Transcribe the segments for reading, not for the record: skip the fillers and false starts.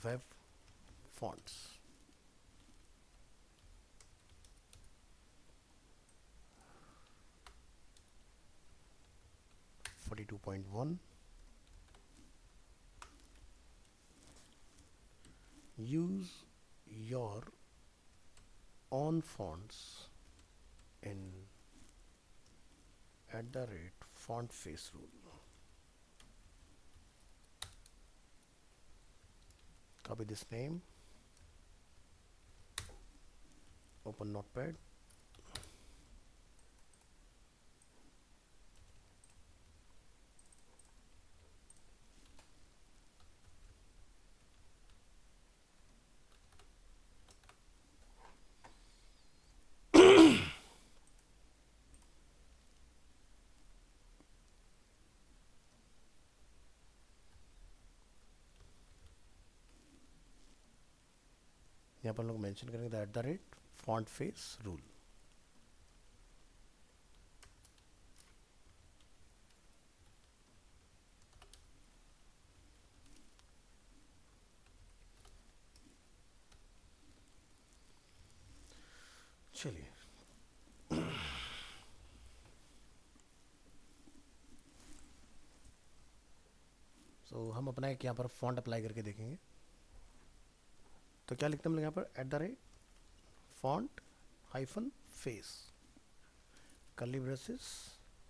Web fonts. (42.1) use your own fonts in @font face rule. Copy this name, open Notepad, यहाँ पर लोग mention करेंगे @font face rule. चलिए हम अपना एक यहाँ पर फॉन्ट अप्लाई करके देखेंगे। तो क्या लिखते हैं हम लोग यहाँ पर @font -face कर्ली ब्रेसेस,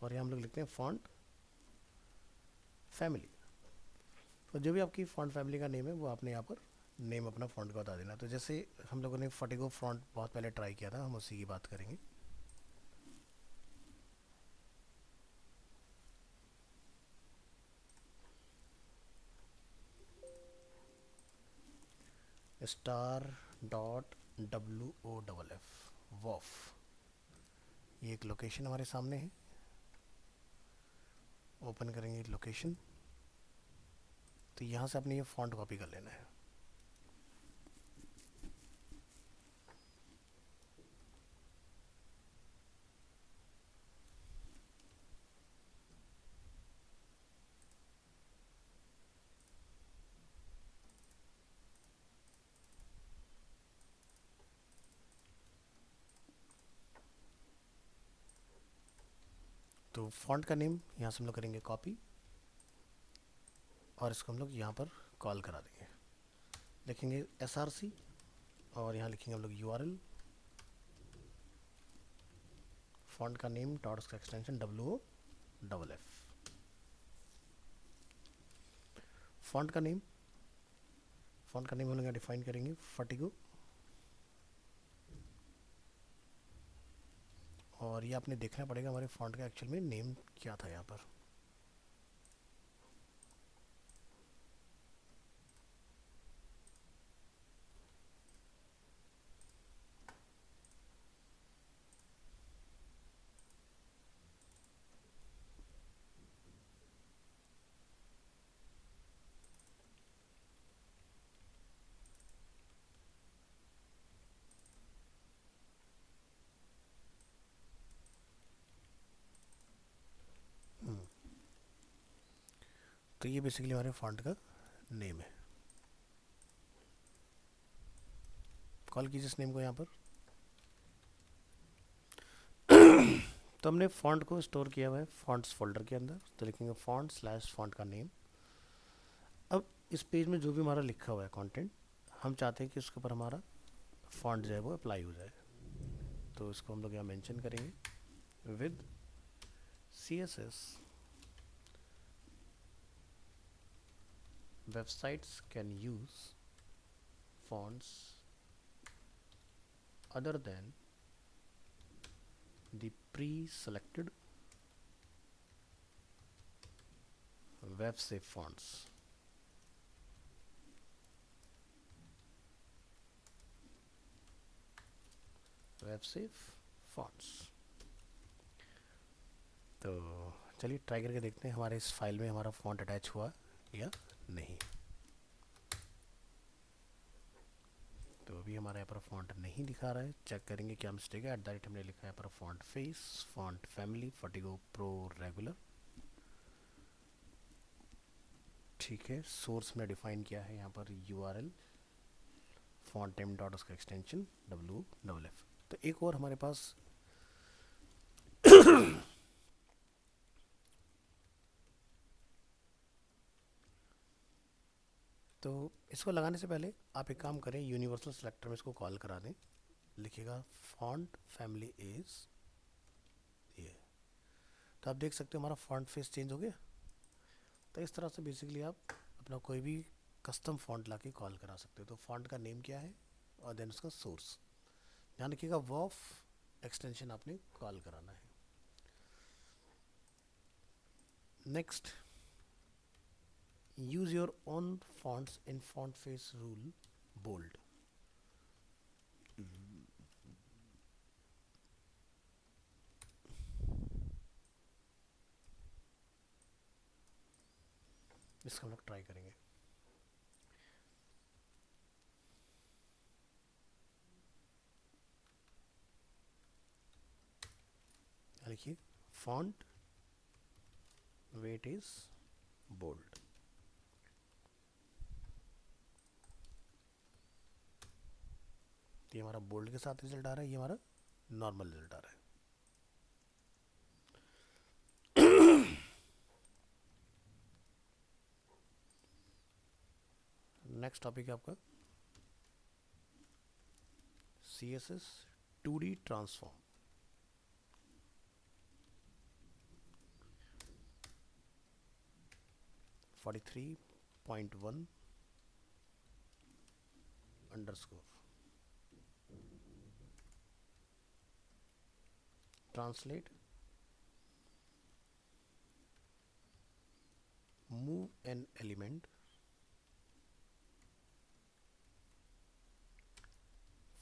और यहाँ हम लोग लिखते हैं फॉन्ट फैमिली। तो जो भी आपकी फॉन्ट फैमिली का नेम है वो आपने यहाँ पर नेम अपना फॉन्ट का बता देना। तो जैसे हम लोगों ने फटिगो फॉन्ट बहुत पहले ट्राई किया था, हम उसी की बात करेंगे। (WOFF) वॉफ, ये एक लोकेशन हमारे सामने है। ओपन करेंगे लोकेशन, तो यहाँ से आपने ये फॉन्ट कॉपी कर लेना है। तो फॉन्ट का नेम यहाँ से हम लोग करेंगे कॉपी, और इसको हम लोग यहाँ पर कॉल करा देंगे। लिखेंगे src, और यहाँ लिखेंगे हम लोग URL, फॉन्ट का नेम डॉट उसका एक्सटेंशन WOFF। फॉन्ट का नेम हम लोग यहाँ डिफाइन करेंगे फटिगो, और ये आपने देखना पड़ेगा हमारे फॉन्ट का एक्चुअल में नेम क्या था यहाँ पर। तो ये बेसिकली हमारे फॉन्ट का नेम है। कॉल कीजिए इस नेम को यहाँ पर। तो हमने फॉन्ट को स्टोर किया हुआ है फॉन्ट्स फोल्डर के अंदर, तो लिखेंगे font/font का नेम। अब इस पेज में जो भी हमारा लिखा हुआ है कंटेंट, हम चाहते हैं कि उसके ऊपर हमारा फॉन्ट जो है वो अप्लाई हो जाए। तो इसको हम लोग यहाँ मेंशन करेंगे with CSS websites can use fonts other than the pre-selected web safe fonts. Web safe fonts. तो चलिए ट्राई करके देखते हैं हमारे इस फाइल में हमारा फॉन्ट अटैच हुआ या नहीं। तो अभी हमारा यहाँ पर फॉन्ट नहीं दिखा रहा है, चेक करेंगे क्या मिस्टेक है। हमने लिखा है यहाँ पर फॉन्ट फेस, फॉन्ट फैमिली, फटिगो प्रो रेगुलर। ठीक है, सोर्स में डिफाइन किया है यहाँ पर URL फॉन्ट नेम डॉट उसका एक्सटेंशन WFF। तो एक और हमारे पास तो इसको लगाने से पहले आप एक काम करें, यूनिवर्सल सेलेक्टर में इसको कॉल करा दें। लिखिएगा फॉन्ट फैमिली इज ये, तो आप देख सकते हो हमारा फॉन्ट फेस चेंज हो गया। तो इस तरह से बेसिकली आप अपना कोई भी कस्टम फॉन्ट ला के कॉल करा सकते हो। तो फॉन्ट का नेम क्या है और देन उसका सोर्स, ध्यान रखिएगा वॉफ एक्सटेंशन आपने कॉल कराना है। Next, use your own fonts in font face rule bold। इसका हम लोग ट्राई करेंगे। लिखिए फॉन्ट वेट इज बोल्ड। ये हमारा बोल्ड के साथ रिजल्ट आ रहा है, ये हमारा नॉर्मल रिजल्ट आ रहा है। नेक्स्ट टॉपिक है आपका CSS 2D transform. Forty 43.1 underscore translate move an element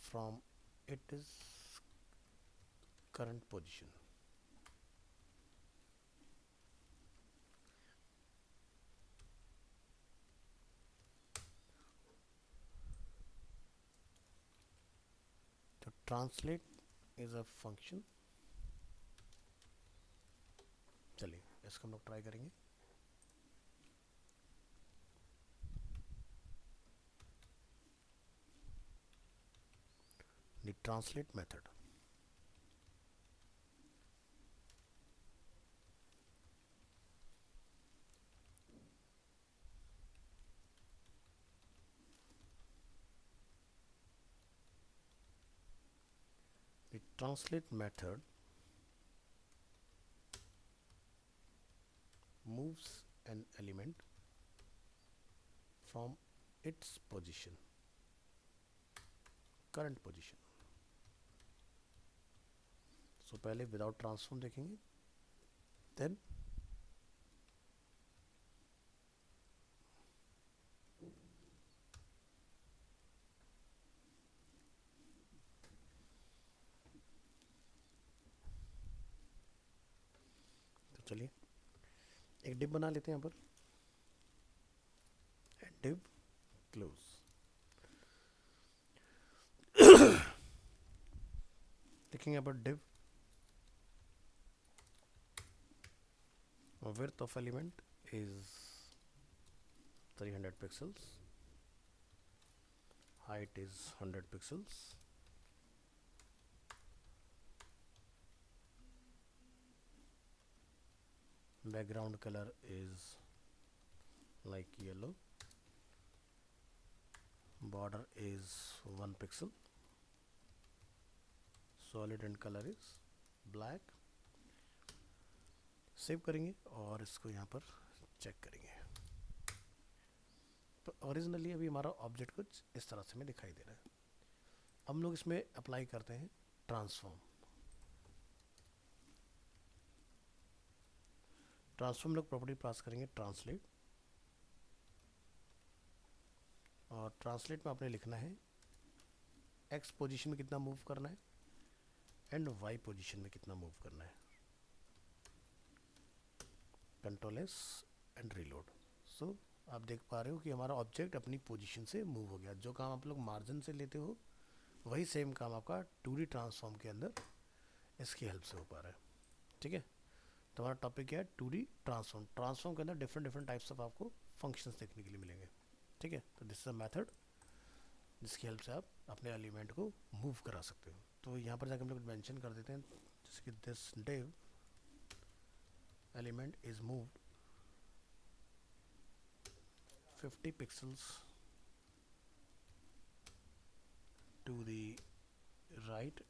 from its current position। तो translate is a function। चलिए इसको हम लोग ट्राई करेंगे। the translate method the translate method moves an element from its position current position। सो पहले without transform देखेंगे, then तो चलिए एक डिव बना लेते हैं यहाँ पर, डिव क्लोज। देखेंगे यहाँ पर div width of element is 300 pixels, height is 100 pixels, background color is like yellow, border is 1 pixel, solid and color is black। Save करेंगे और इसको यहाँ पर चेक करेंगे। तो ओरिजिनली अभी हमारा ऑब्जेक्ट कुछ इस तरह से हमें दिखाई दे रहा है। हम लोग इसमें अप्लाई करते हैं ट्रांसफॉर्म। ट्रांसफॉर्म लोग प्रॉपर्टी पास करेंगे ट्रांसलेट, और ट्रांसलेट में आपने लिखना है एक्स पोजीशन में कितना मूव करना है एंड वाई पोजीशन में कितना मूव करना है। Control S and reload. So आप देख पा रहे हो कि हमारा ऑब्जेक्ट अपनी पोजीशन से मूव हो गया। जो काम आप लोग मार्जिन से लेते हो वही सेम काम आपका 2D ट्रांसफॉर्म के अंदर इसकी हेल्प से हो पा रहा है। ठीक है, तो हमारा टॉपिक क्या है 2D ट्रांसफॉर्म। ट्रांसफॉर्म के अंदर डिफरेंट डिफरेंट टाइप्स ऑफ आपको फंक्शंस देखने के लिए मिलेंगे। ठीक है, तो दिस इज अ मेथड जिसकी हेल्प से आप अपने एलिमेंट को मूव करा सकते हो। तो यहाँ पर जाकर हम लोग मेंशन कर देते हैं जैसे कि this div element is moved 50 pixels to the right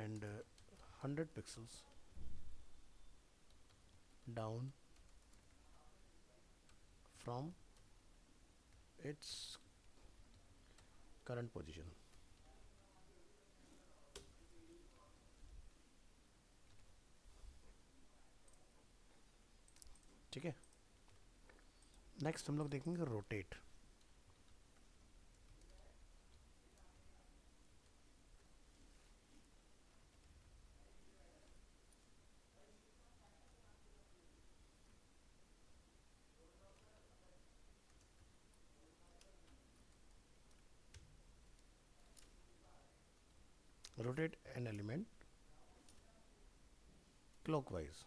and 100 pixels down from its current position। ठीक है, नेक्स्ट हम लोग देखेंगे rotate. Rotate an element clockwise.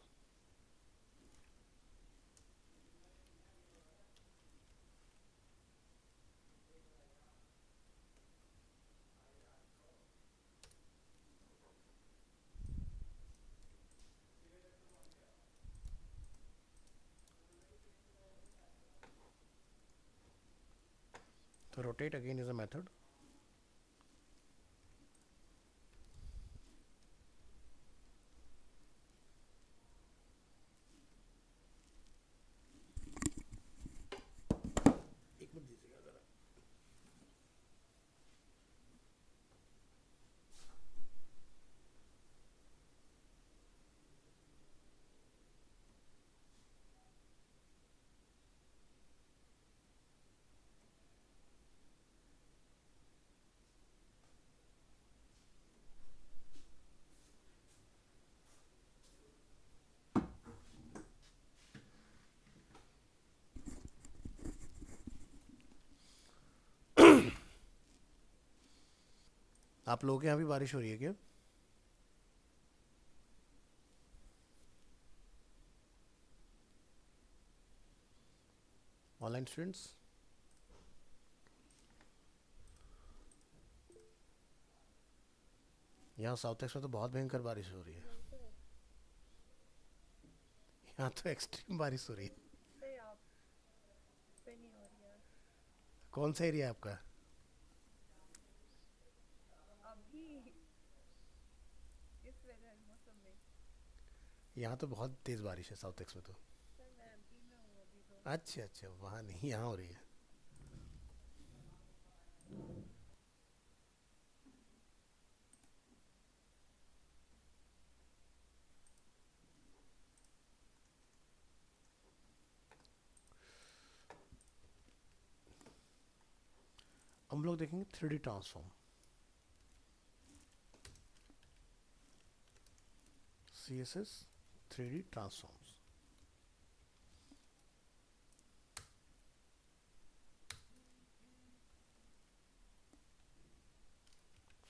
तो rotate again is a method. एक मिनट दीजिएगा जरा। आप लोगों के यहाँ भी बारिश हो रही है क्या? ऑनलाइन स्टूडेंट्स, यहाँ साउथ एक्स में तो बहुत भयंकर बारिश हो रही है। यहाँ तो एक्सट्रीम बारिश हो रही है। कौन सा एरिया है आपका? यहाँ तो बहुत तेज बारिश है साउथ एक्स में तो। अच्छा अच्छा, वहाँ नहीं, यहाँ हो रही है। हम लोग देखेंगे 3D transform. CSS 3D transforms.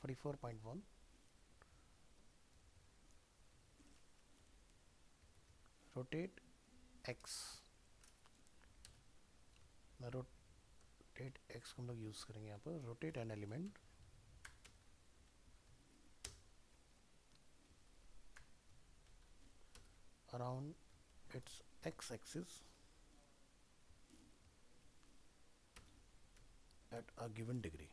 Forty 44.1 rotate x. Rotate x को हम लोग यूज करेंगे यहाँ पर। Rotate an element around its x-axis at a given degree।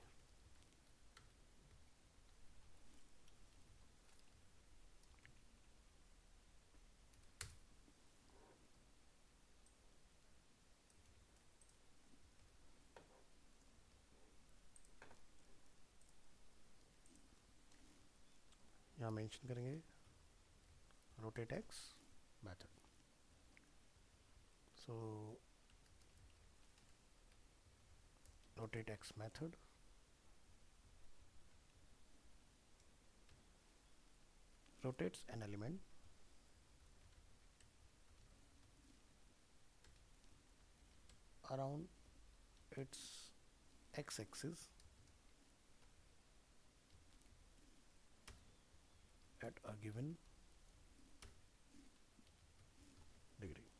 यहाँ मेंशन करेंगे rotate x method. So rotate x method rotates an element around its x-axis at a given degree।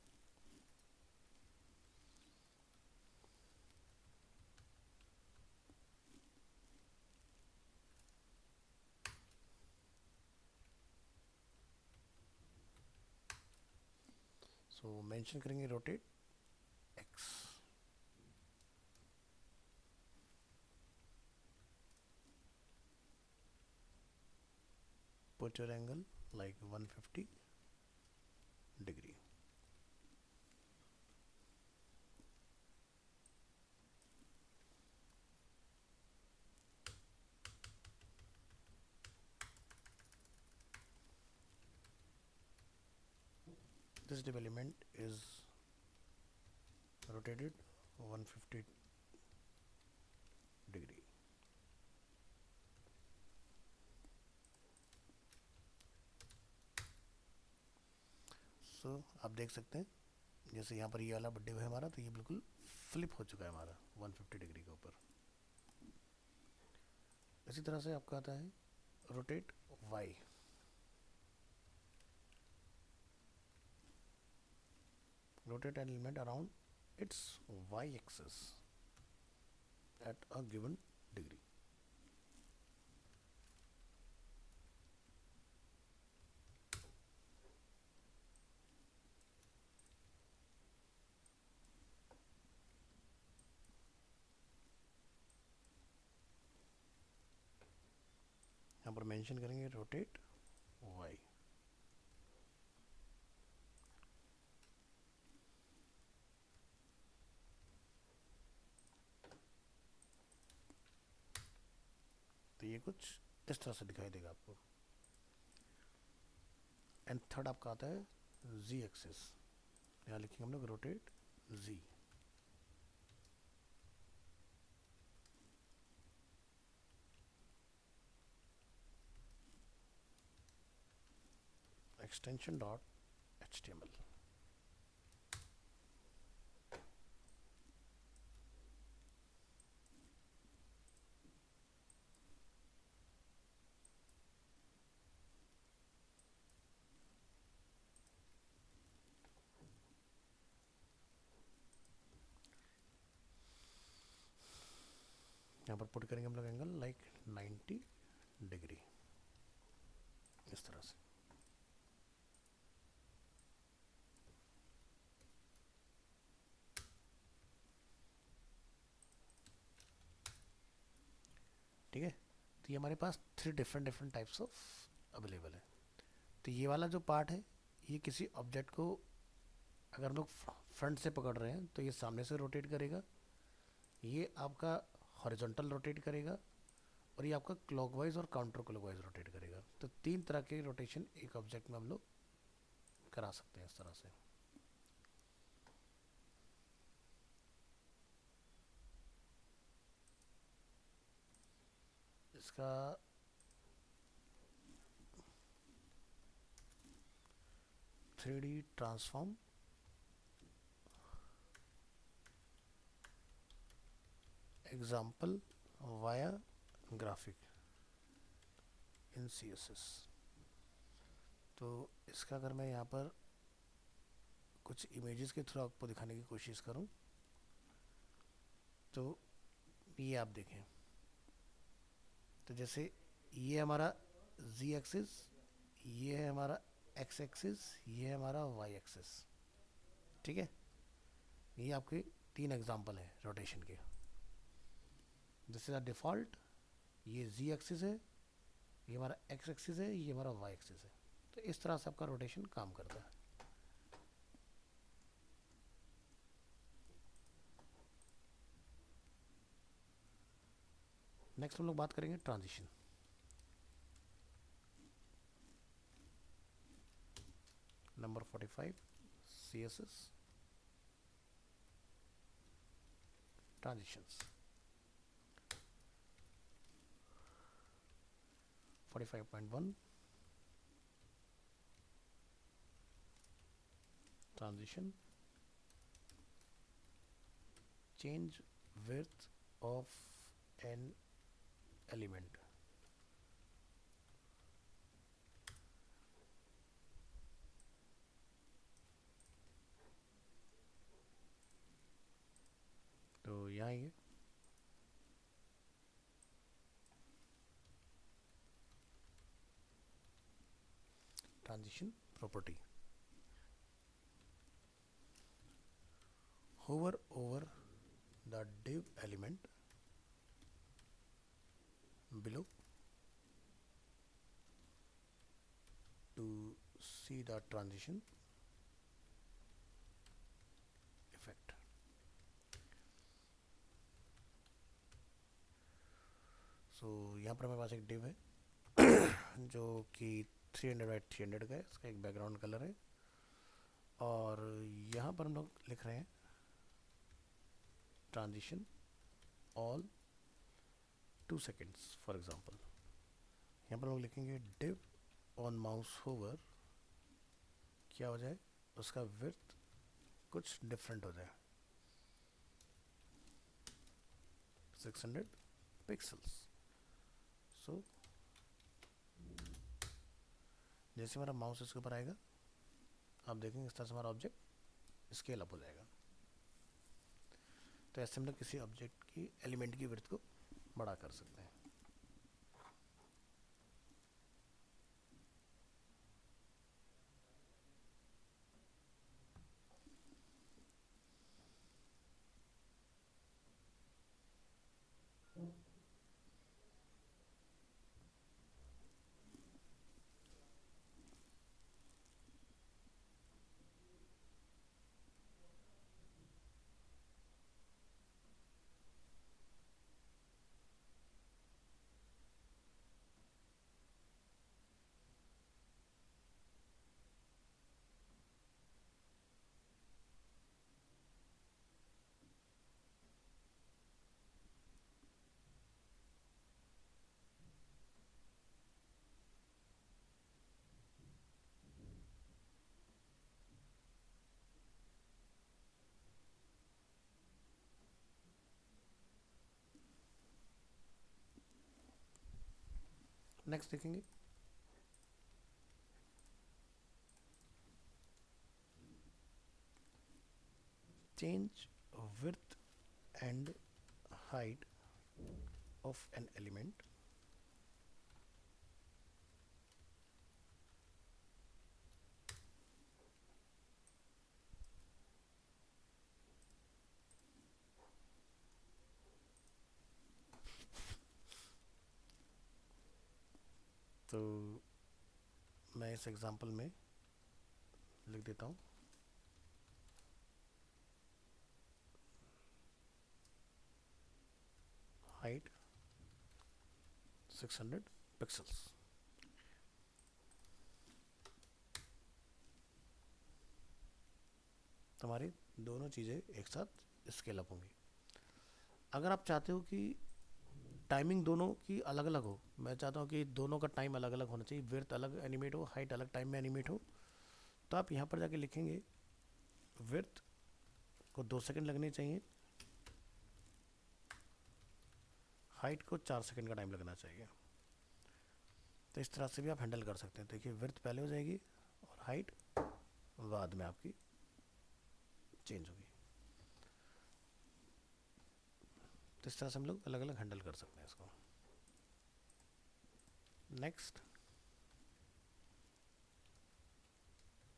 So mention करेंगे rotate X. Put your angle like 150 degree. This div element is rotated 150 degree. सो आप देख सकते हैं जैसे यहाँ पर ये वाला बड्डे है हमारा, तो ये बिल्कुल फ्लिप हो चुका है हमारा 150 डिग्री के ऊपर. इसी तरह से आपका आता है rotate Y. Rotate an element around its Y axis at a given degree. यहाँ पर मेंशन करेंगे रोटेट वाई. तो ये कुछ इस तरह से दिखाई देगा आपको. एंड थर्ड आपका आता है जी एक्सिस. यहाँ लिखेंगे हम लोग रोटेट जी. extension dot html. यहाँ पर पुट करेंगे हम लोग एंगल लाइक 90 डिग्री इस तरह से. ठीक है. तो ये हमारे पास 3 डिफरेंट टाइप्स ऑफ अवेलेबल है. तो ये वाला जो पार्ट है ये किसी ऑब्जेक्ट को अगर हम लोग फ्रंट से पकड़ रहे हैं तो ये सामने से रोटेट करेगा. ये आपका हॉरिजॉन्टल रोटेट करेगा और ये आपका क्लॉकवाइज और काउंटर क्लॉकवाइज रोटेट करेगा. तो 3 तरह के रोटेशन एक ऑब्जेक्ट में हम लोग करा सकते हैं इस तरह से. इसका three D transform example via graphic in CSS. तो इसका अगर मैं यहाँ पर कुछ इमेजेस के थ्रू आपको दिखाने की कोशिश करूँ तो ये आप देखें. तो जैसे ये हमारा z एक्सिस, ये है हमारा x एक्सिस, ये है हमारा y एक्सिस. ठीक है. ये आपके 3 एग्जांपल हैं रोटेशन के. This is a default. ये z एक्सिस है, ये हमारा x एक्सिस है, ये हमारा y एक्सिस है. तो इस तरह से आपका रोटेशन काम करता है. नेक्स्ट हम लोग बात करेंगे transition. Number 45 CSS transitions. 45.1 transition change width of an element. तो यहाँ ये transition property. hover over the div element below to see the transition effect. सो यहाँ पर हमारे पास एक div है जो कि 300 बाई 300 का है, इसका एक बैकग्राउंड कलर है, और यहाँ पर हम लोग लिख रहे हैं transition all 2 seconds for example. यहाँ पर हम लोग लिखेंगे div ऑन माउस होवर, क्या हो जाए, उसका विड्थ कुछ डिफरेंट हो जाए, 600 पिक्सल्स। सो जैसे हमारा माउस इसके ऊपर आएगा, आप देखेंगे इस तरह से हमारा ऑब्जेक्ट स्केल अप हो जाएगा। तो ऐसे हम लोग किसी ऑब्जेक्ट की एलिमेंट की विड्थ को बड़ा कर सकते हैं। नेक्स्ट देखेंगे change width and height of an element तो मैं इस एग्जांपल में लिख देता हूँ हाइट 600 पिक्सल्स। तो हमारी दोनों चीज़ें एक साथ स्केल अप होंगी। अगर आप चाहते हो कि टाइमिंग दोनों की अलग अलग हो, मैं चाहता हूँ कि दोनों का टाइम अलग अलग होना चाहिए, विड्थ अलग एनिमेट हो, हाइट अलग टाइम में एनिमेट हो, तो आप यहाँ पर जाके लिखेंगे विड्थ को 2 सेकंड लगने चाहिए, हाइट को 4 सेकंड का टाइम लगना चाहिए। तो इस तरह से भी आप हैंडल कर सकते हैं। देखिए विड्थ पहले हो जाएगी और हाइट बाद में आपकी चेंज होगी। तो इस तरह से हम लोग अलग अलग हैंडल कर सकते हैं इसको। Next,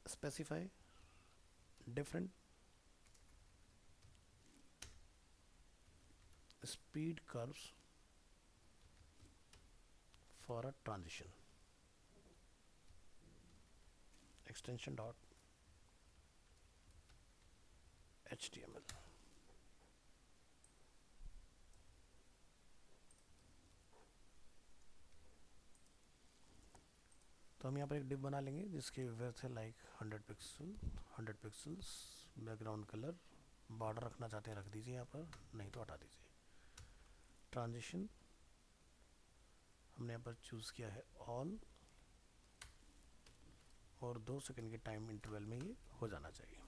specify different speed curves for a transition, extension dot html। तो हम यहाँ पर एक डिव बना लेंगे जिसकी विड्थ है like 100 pixels, background colour, border रखना चाहते हैं रख दीजिए यहाँ पर, नहीं तो हटा दीजिए। ट्रांजिशन हमने यहाँ पर चूज़ किया है ऑल, और 2 सेकंड के टाइम इंटरवल में ये हो जाना चाहिए।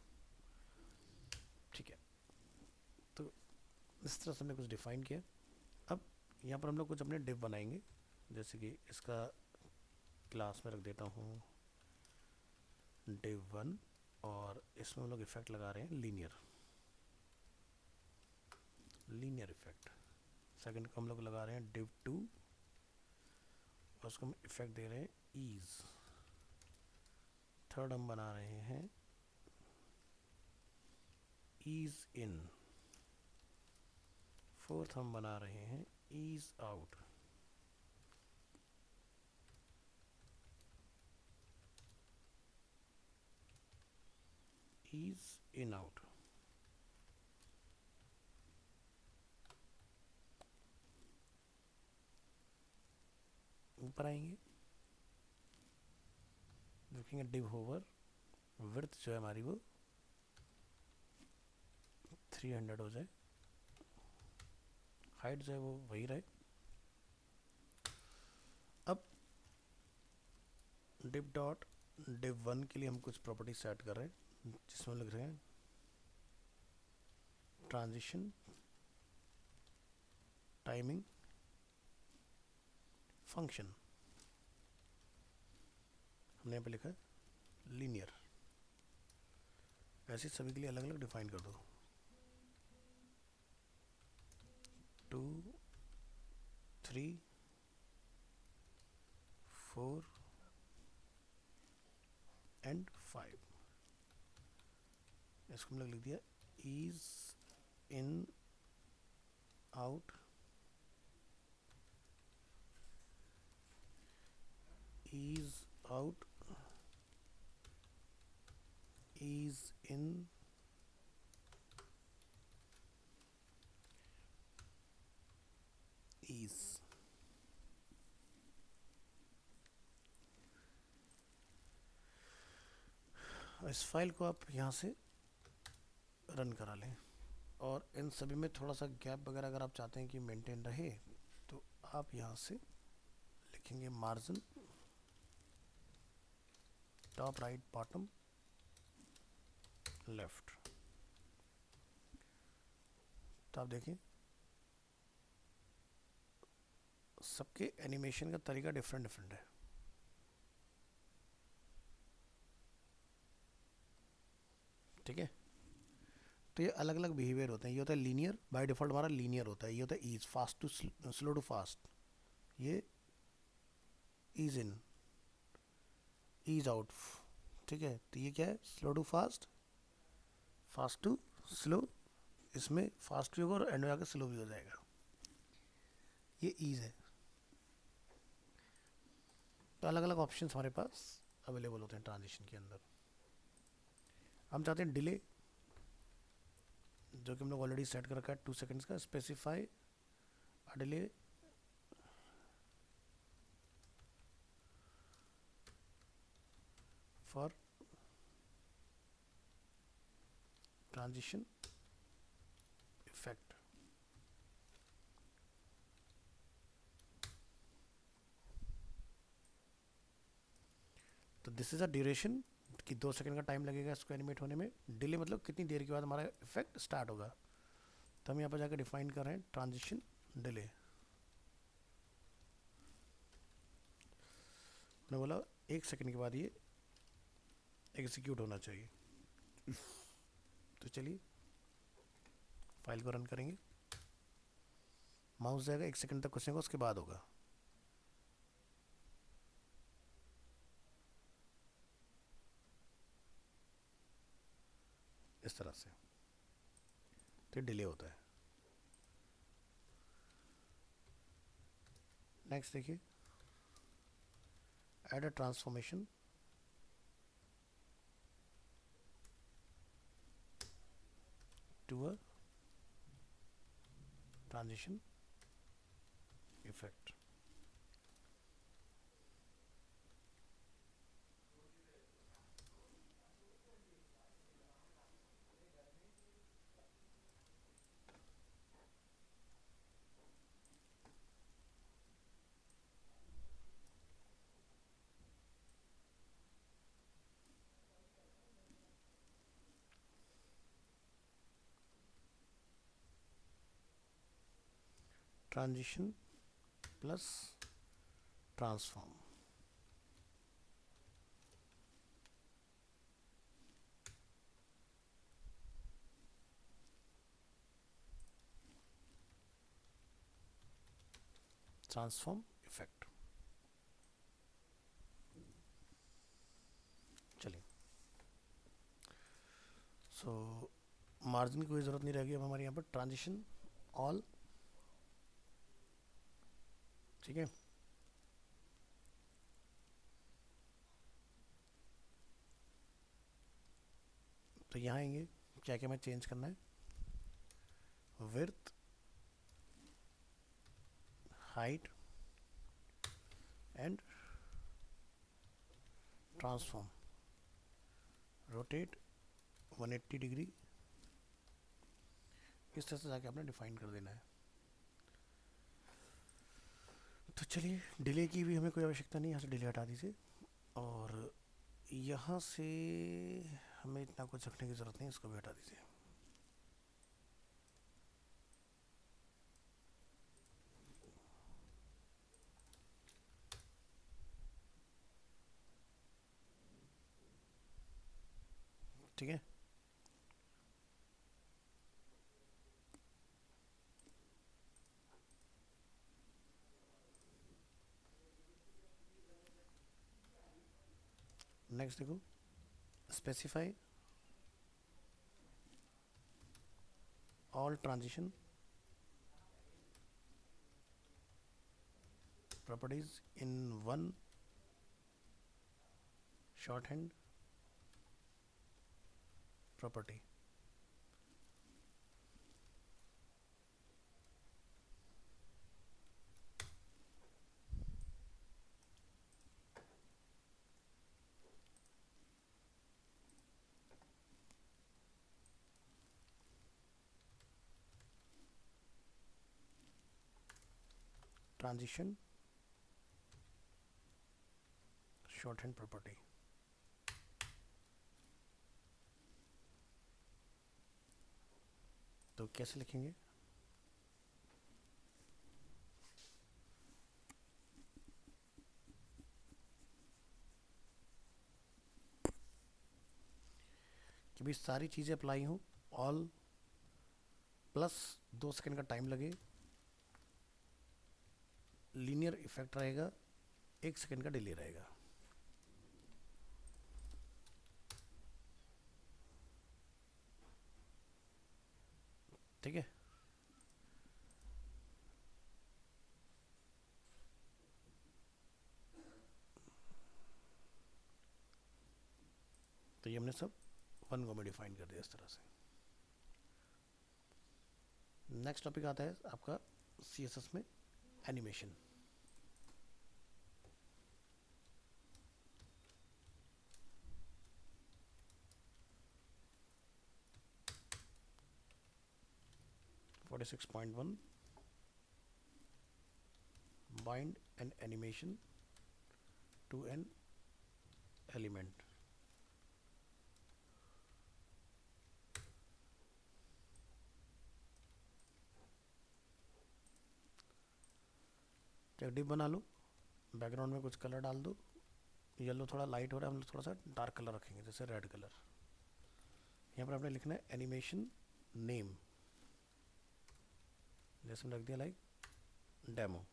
ठीक है, तो इस तरह से हमने कुछ डिफाइन किया। अब यहाँ पर हम लोग कुछ अपने डिव बनाएंगे, जैसे कि इसका क्लास में रख देता हूँ div 1, और इसमें हम लोग इफेक्ट लगा रहे हैं लीनियर इफेक्ट। सेकंड को हम लोग लगा रहे हैं div 2, और उसको हम इफेक्ट दे रहे हैं ईज। थर्ड हम बना रहे हैं ईज इन। फोर्थ हम बना रहे हैं ease out. Ease in out. ऊपर आएंगे, देखेंगे डिव होवर, विड्थ जो है हमारी वो 300 हो जाए, हाइट जो है वो वही रहे। अब डिव डॉट डिव वन के लिए हम कुछ प्रॉपर्टी सेट कर रहे हैं, जिसमें लिख रहे हैं ट्रांजिशन, टाइमिंग, फंक्शन। हमने यहाँ पे लिखा है लीनियर। ऐसे सभी के लिए अलग अलग डिफाइन कर दो। 2, 3, 4 एंड 5। इसको हम लोग लिख दिया ease in out, ease out, ease in, ease. इस फाइल को आप यहाँ से रन करा लें, और इन सभी में थोड़ा सा गैप वगैरह अगर आप चाहते हैं कि मेंटेन रहे, तो आप यहाँ से लिखेंगे margin top right bottom left. तो आप देखें सबके एनिमेशन का तरीका डिफरेंट डिफरेंट है। ठीक है, तो ये अलग अलग बिहेवियर होते हैं। ये होता है लीनियर, बाय डिफॉल्ट हमारा लीनियर होता है। ये होता है ease, fast to slow to fast. ये ईज इन, ईज आउट। ठीक है, तो ये क्या है, slow to fast, fast to slow. इसमें फास्ट भी होगा और एंड में आकर स्लो भी हो जाएगा। ये ईज है। तो अलग अलग ऑप्शंस हमारे पास अवेलेबल होते हैं ट्रांजिशन के अंदर। हम चाहते हैं डिले, जो कि हम लोग ऑलरेडी सेट कर रखा है 2 सेकेंड्स का। Specify a delay for transition effect. तो दिस इज अ ड्यूरेशन कि 2 सेकंड का टाइम लगेगा इसको एनिमेट होने में। डिले मतलब कितनी देर के बाद हमारा इफेक्ट स्टार्ट होगा। तो हम यहाँ पर जाकर डिफाइन कर रहे हैं ट्रांजिशन डिले। मैंने बोला 1 सेकंड के बाद ये एग्जीक्यूट होना चाहिए। तो चलिए फाइल को रन करेंगे। माउस जाएगा 1 सेकंड तक कुछ नहीं, उसके बाद होगा। इस तरह से तो डिले होता है। नेक्स्ट देखिए, add a transformation to a transition effect. Transition plus transform. Transform effect. चलिए, सो मार्जिन की कोई ज़रूरत नहीं रहेगी अब हमारे यहाँ पर, ट्रांजिशन ऑल, ठीक है। तो यहाँ आएंगे, क्या क्या हमें चेंज करना है, width, height and transform, rotate 180 degree, इस तरह से जाके आपने डिफाइन कर देना है। तो चलिए, डिले की भी हमें कोई आवश्यकता नहीं, यहाँ से डिले हटा दीजिए, और यहाँ से हमें इतना कुछ रखने की ज़रूरत नहीं, इसको भी हटा दीजिए। ठीक है, नेक्स्ट देखो, specify all transition properties in one short hand property. Transition short hand property, तो कैसे लिखेंगे, कि भाई सारी चीज़ें अप्लाई हों, ऑल प्लस 2 सेकंड का टाइम लगे, लीनियर इफेक्ट रहेगा, 1 सेकंड का डिले रहेगा। ठीक है, तो ये हमने सब वन गो में डिफाइन कर दिया इस तरह से। नेक्स्ट टॉपिक आता है आपका CSS में animation. Forty 46.1 bind an animation to an element। एक डिप बना लो, बैकग्राउंड में कुछ कलर डाल दो, येलो थोड़ा लाइट हो रहा है, हम लोग थोड़ा सा डार्क कलर रखेंगे, जैसे रेड कलर। यहाँ पर आपने लिखना है एनिमेशन नेम, जैसे हमने रख दिया लाइक डेमो।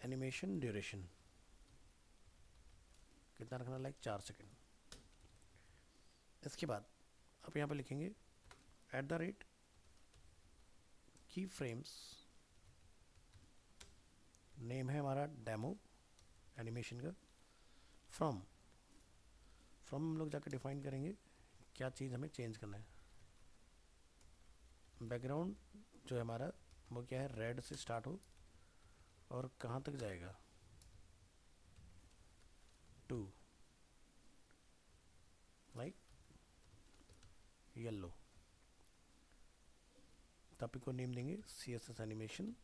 एनिमेशन ड्यूरेशन कितना रखना, लाइक 4 सेकंड। इसके बाद आप यहाँ पे लिखेंगे @ की फ्रेम्स, नेम है हमारा डेमो एनिमेशन का, फ्रॉम हम लोग जाकर डिफाइन करेंगे क्या चीज़ हमें चेंज करना है। बैकग्राउंड जो है हमारा वो क्या है, रेड से स्टार्ट हो और कहाँ तक जाएगा, 2, लाइक येलो। टॉपिक को नेम देंगे CSS एनिमेशन,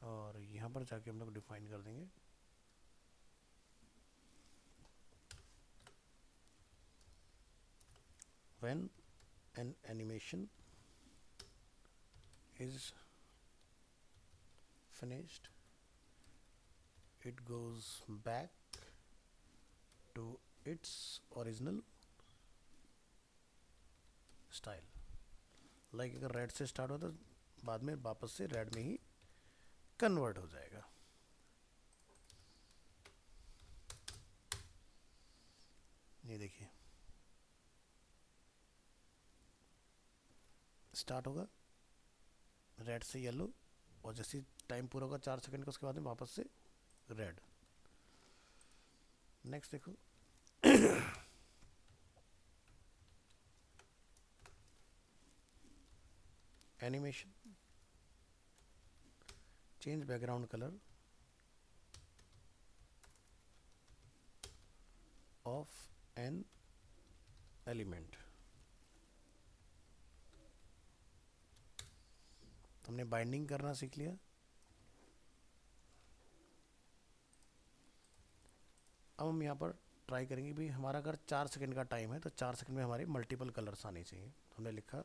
और यहाँ पर जाके हम लोग डिफाइन कर देंगे when an animation is finished it goes back to its original style। Like अगर रेड से स्टार्ट हो तो बाद में वापस से रेड में ही कन्वर्ट हो जाएगा। ये देखिए स्टार्ट होगा रेड से येलो, और जैसे टाइम पूरा होगा 4 सेकंड का उसके बाद में वापस से रेड। नेक्स्ट देखो animation, change background colour of an element. हमने बाइंडिंग करना सीख लिया। अब हम यहाँ पर ट्राई करेंगे भी, हमारा अगर 4 सेकंड का टाइम है तो 4 सेकंड में हमारे मल्टीपल कलर्स आने चाहिए। तो हमने लिखा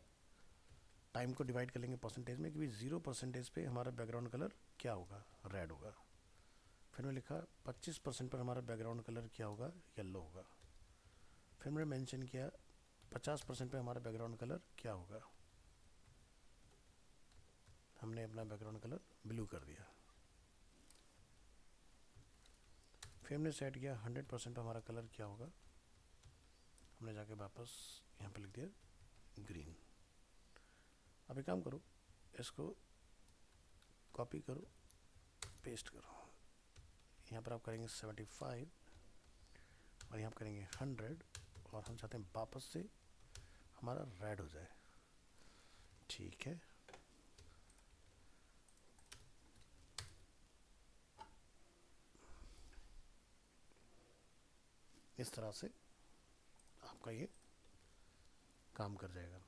टाइम को डिवाइड कर लेंगे परसेंटेज में कि भाई 0% पे हमारा बैकग्राउंड कलर क्या होगा, रेड होगा। फिर मैंने लिखा 25% पर हमारा बैकग्राउंड कलर क्या होगा, येलो होगा। फिर मैंने मेंशन किया 50% पे हमारा बैकग्राउंड कलर क्या होगा, हमने अपना बैकग्राउंड कलर ब्लू कर दिया। फिर हमने सेट किया 100% पे हमारा कलर क्या होगा, हमने जाके वापस यहाँ पे लिख दिया ग्रीन। अब एक काम करो, इसको कॉपी करो, पेस्ट करो, यहाँ पर आप करेंगे 75 और यहाँ पर करेंगे 100, और हम चाहते हैं वापस से हमारा रेड हो जाए। ठीक है, इस तरह से आपका ये काम कर जाएगा।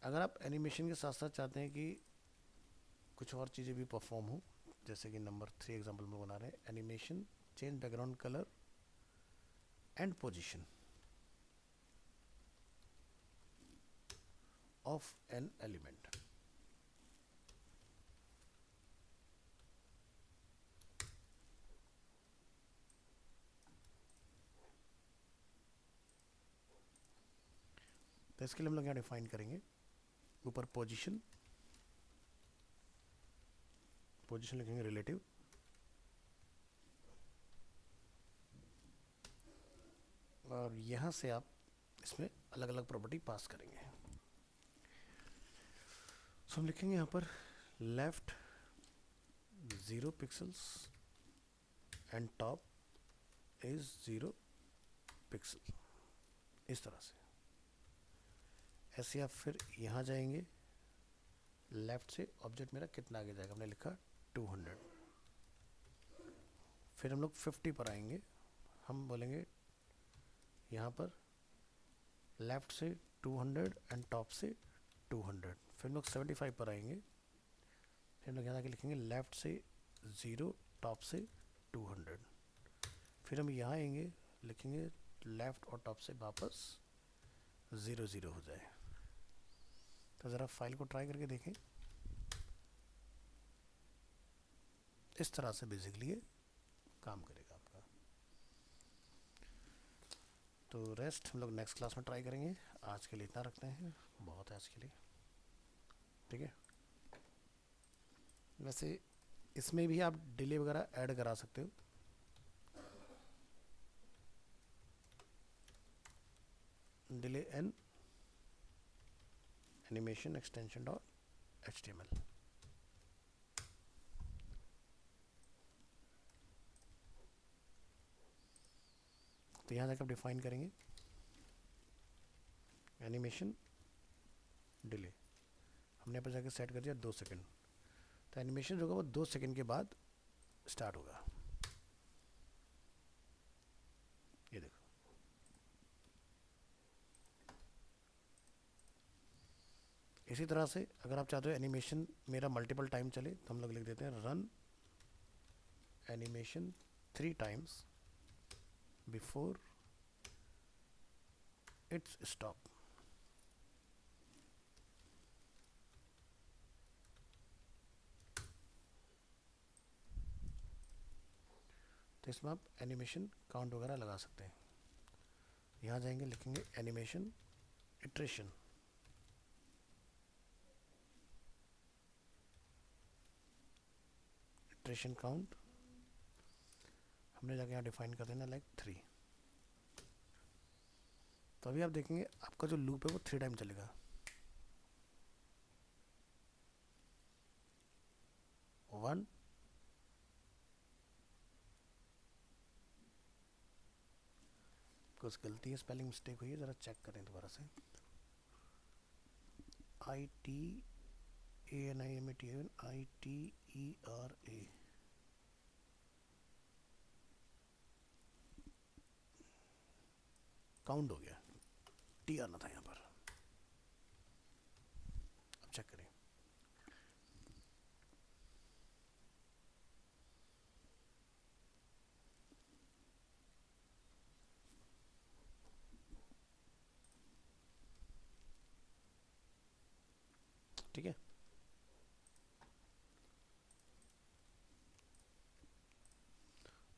अगर आप एनिमेशन के साथ साथ चाहते हैं कि कुछ और चीज़ें भी परफॉर्म हो, जैसे कि नंबर 3 एग्जांपल में बना रहे हैं, animation change background colour and position of an element. तो इसके लिए हम लोग यहाँ डिफाइन करेंगे ऊपर पोजीशन, पोजीशन लिखेंगे रिलेटिव, और यहाँ से आप इसमें अलग अलग प्रॉपर्टी पास करेंगे। सो हम लिखेंगे यहाँ पर left 0 pixels and top is 0 pixel, इस तरह से। ऐसे आप फिर यहाँ जाएंगे, लेफ्ट से ऑब्जेक्ट मेरा कितना आगे जाएगा, हमने लिखा 200। फिर हम लोग 50 पर आएंगे, हम बोलेंगे यहाँ पर लेफ्ट से 200 एंड टॉप से 200। फिर हम लोग 75 पर आएंगे, फिर हम लोग यहाँ आके लिखेंगे लेफ्ट से 0 टॉप से 200। फिर हम यहाँ आएंगे, लिखेंगे लेफ्ट और टॉप से वापस 0 0 हो जाए। तो ज़रा फाइल को ट्राई करके देखें, इस तरह से बेसिकली ये काम करेगा आपका। तो रेस्ट हम लोग नेक्स्ट क्लास में ट्राई करेंगे। आज के लिए इतना रखते हैं, बहुत है आज के लिए, ठीक है। वैसे इसमें भी आप डिले वगैरह ऐड करा सकते हो। Delay N animation extension dot HTML। तो यहाँ जाकर आप डिफाइन करेंगे एनिमेशन डिले, हमने यहाँ पर जाकर सेट कर दिया 2 सेकंड। तो एनिमेशन जो होगा वो 2 सेकंड के बाद स्टार्ट होगा। ये देखो, इसी तरह से अगर आप चाहते हो एनिमेशन मेरा मल्टीपल टाइम चले, तो हम लोग लिख देते हैं run animation 3 times before it's stop. तो इसमें आप एनिमेशन काउंट वगैरह लगा सकते हैं। यहाँ जाएंगे, लिखेंगे एनिमेशन इटरेशन, इटरेशन काउंट हमने जाके यहाँ डिफाइन कर देना लाइक 3। तो अभी आप देखेंगे आपका जो लूप है वो 3 टाइम चलेगा। 1, कुछ गलती है, स्पेलिंग मिस्टेक हुई है, ज़रा चेक करें दोबारा से। ITANIMATITERA, काउंट हो गया, टी आना था यहाँ पर। अब चेक करें। ठीक है,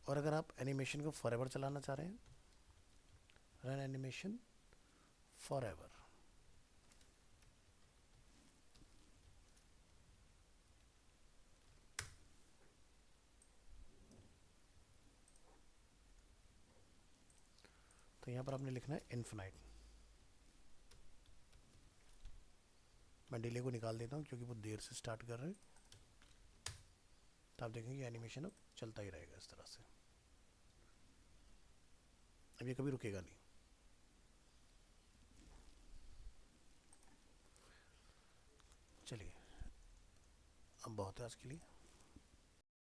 और अगर आप एनिमेशन को फॉरएवर चलाना चाह रहे हैं, रन एनिमेशन फॉरएवर, तो यहाँ पर आपने लिखना है इन्फिनाइट। मैं डिले को निकाल देता हूँ क्योंकि वो देर से स्टार्ट कर रहे हैं, तो आप देखेंगे एनिमेशन अब चलता ही रहेगा इस तरह से, अब ये कभी रुकेगा नहीं। चलिए, अब बहुत है आज के लिए।